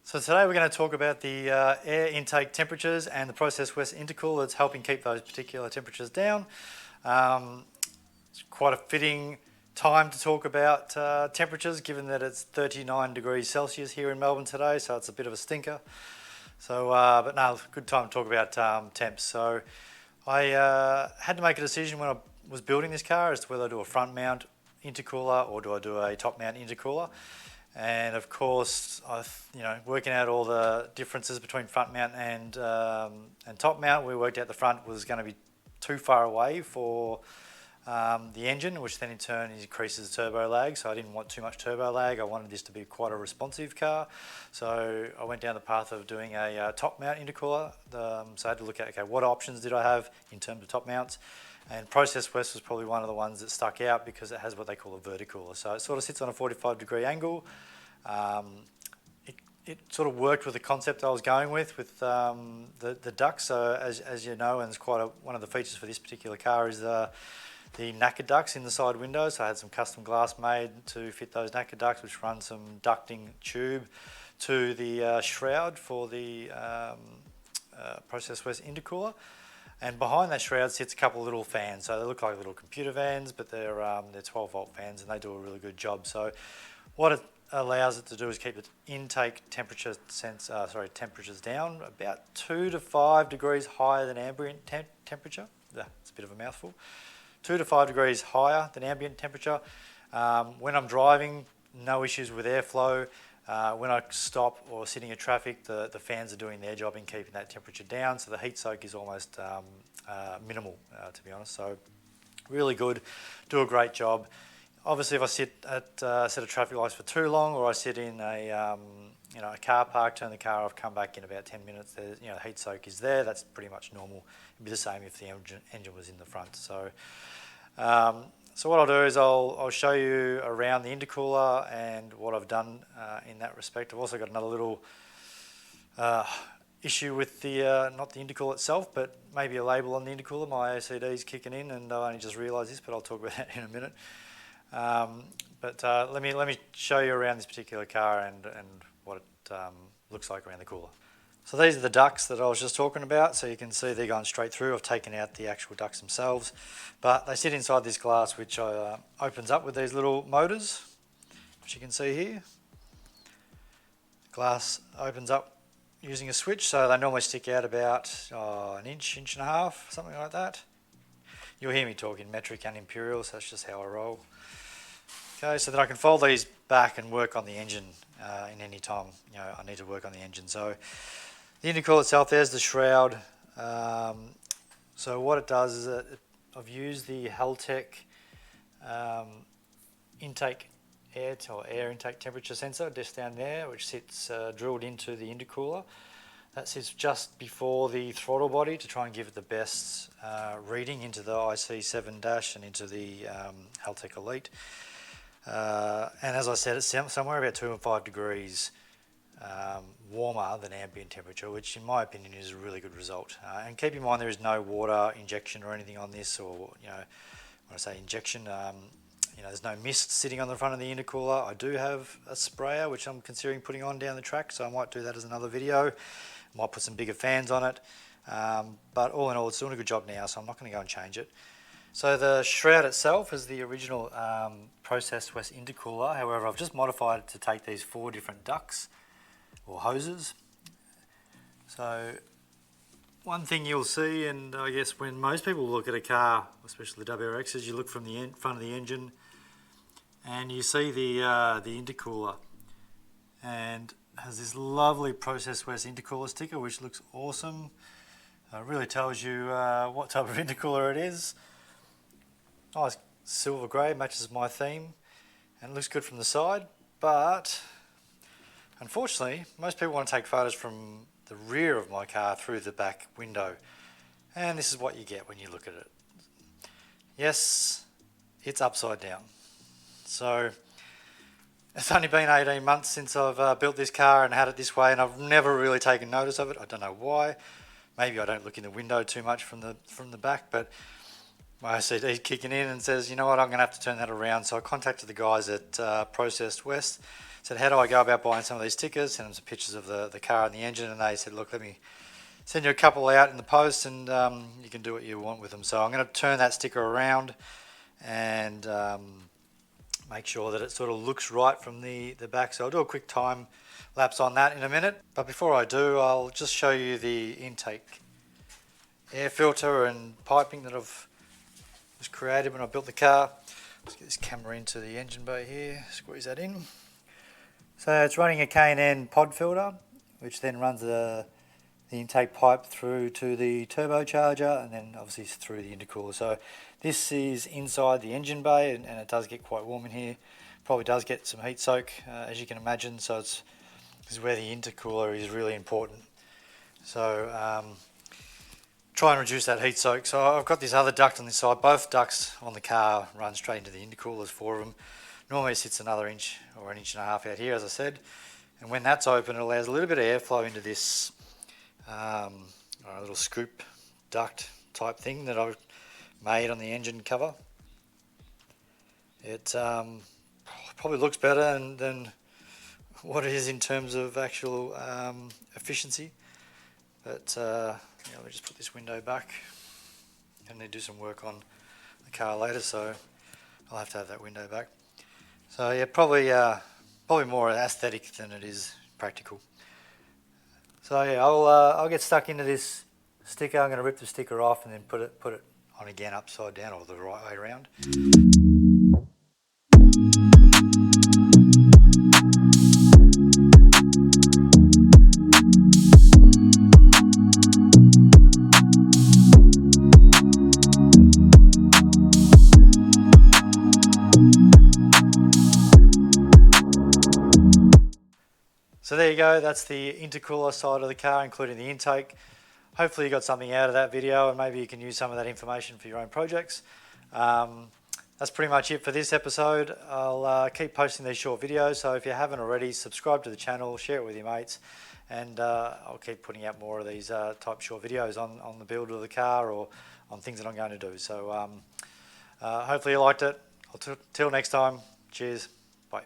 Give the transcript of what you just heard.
So today we're going to talk about the air intake temperatures and the Processwest intercooler that's helping keep those particular temperatures down. It's quite a fitting time to talk about temperatures, given that it's 39 degrees Celsius here in Melbourne today, so it's a bit of a stinker. So, but no, good time to talk about temps. So I had to make a decision when I was building this car as to whether I do a front mount intercooler or do I do a top mount intercooler. And of course, working out all the differences between front mount and top mount, we worked out the front was going to be too far away for the engine, which then in turn increases turbo lag. So I didn't want too much turbo lag. I wanted this to be quite a responsive car. So I went down the path of doing a top mount intercooler. So I had to look at, okay, what options did I have in terms of top mounts? And Processwest was probably one of the ones that stuck out because it has what they call a verticooler. So it sort of sits on a 45-degree angle. It sort of worked with the concept I was going with the ducts. So as you know, and it's quite one of the features for this particular car is the NACA ducts in the side windows. So I had some custom glass made to fit those NACA ducts, which run some ducting tube to the shroud for the Processwest intercooler. And behind that shroud sits a couple of little fans. So they look like little computer vans, but they're 12-volt fans, and they do a really good job. So what it allows it to do is keep the intake temperature temperatures down about 2 to 5 degrees higher than ambient temperature. It's a bit of a mouthful. 2 to 5 degrees higher than ambient temperature. When I'm driving, no issues with airflow. When I stop or sitting in traffic, the fans are doing their job in keeping that temperature down, so the heat soak is almost minimal, to be honest. So really good, do a great job. Obviously, if I sit at a set of traffic lights for too long, or I sit in a car park, turn the car off, come back in about 10 minutes, the heat soak is there. That's pretty much normal. It'd be the same if the engine was in the front. So. So what I'll do is I'll show you around the intercooler and what I've done in that respect. I've also got another little issue with the not the intercooler itself, but maybe a label on the intercooler. My OCD is kicking in, and I only just realised this, but I'll talk about that in a minute. Let me show you around this particular car and what it looks like around the cooler. So these are the ducts that I was just talking about. So you can see they're going straight through. I've taken out the actual ducts themselves, but they sit inside this glass, which opens up with these little motors, which you can see here. Glass opens up using a switch, so they normally stick out about an inch and a half, something like that. You'll hear me talk in metric and imperial, so that's just how I roll. Okay, so that I can fold these back and work on the engine in any time I need to work on the engine. So the intercooler itself, there's the shroud. So what it does is that I've used the Haltech air intake temperature sensor just down there, which sits drilled into the intercooler. That sits just before the throttle body to try and give it the best reading into the IC7- and into the Haltech Elite. And as I said, it's somewhere about 2 and 5 degrees warmer than ambient temperature, which in my opinion is a really good result. And keep in mind there is no water injection or anything on this, or when I say injection, there's no mist sitting on the front of the intercooler. I do have a sprayer which I'm considering putting on down the track, so I might do that as another video. I might put some bigger fans on it, but all in all it's doing a good job now, so I'm not going to go and change it. So the shroud itself is the original Processwest intercooler. However, I've just modified it to take these 4 different ducts or hoses. So one thing you'll see, and I guess when most people look at a car, especially the WRXs, you look from the front of the engine and you see the intercooler, and has this lovely Processwest intercooler sticker which looks awesome. It really tells you what type of intercooler it is. Nice silver grey, matches my theme, and it looks good from the side, but unfortunately most people want to take photos from the rear of my car through the back window, and this is what you get when you look at it. Yes, it's upside down. So it's only been 18 months since I've built this car and had it this way, and I've never really taken notice of it. I don't know why. Maybe I don't look in the window too much from the back, but my OCD kicking in and says, you know what, I'm going to have to turn that around. So I contacted the guys at Processwest, said, how do I go about buying some of these stickers? Sent them some pictures of the car and the engine, and they said, look, let me send you a couple out in the post, and you can do what you want with them. So I'm going to turn that sticker around and make sure that it sort of looks right from the back. So I'll do a quick time lapse on that in a minute. But before I do, I'll just show you the intake air filter and piping that I've just created when I built the car. Let's get this camera into the engine bay here, squeeze that in. So it's running a K&N pod filter, which then runs the intake pipe through to the turbocharger, and then obviously through the intercooler. So this is inside the engine bay, and it does get quite warm in here. Probably does get some heat soak, as you can imagine. So this is where the intercooler is really important. So try and reduce that heat soak. So I've got this other duct on this side. Both ducts on the car run straight into the intercoolers, 4 of them. Normally it sits another inch or an inch and a half out here, as I said. And when that's open, it allows a little bit of airflow into this little scoop duct type thing that I've made on the engine cover. It probably looks better than what it is in terms of actual efficiency. But let me just put this window back. I need to do some work on the car later, so I'll have to have that window back. So yeah, probably more aesthetic than it is practical. So yeah, I'll get stuck into this sticker. I'm going to rip the sticker off and then put it on again upside down, or the right way around. So there you go, that's the intercooler side of the car, including the intake. Hopefully you got something out of that video, and maybe you can use some of that information for your own projects. That's pretty much it for this episode. I'll keep posting these short videos, so if you haven't already, subscribe to the channel, share it with your mates, and I'll keep putting out more of these type short videos on the build of the car or on things that I'm going to do. So hopefully you liked it. Till next time, cheers, bye.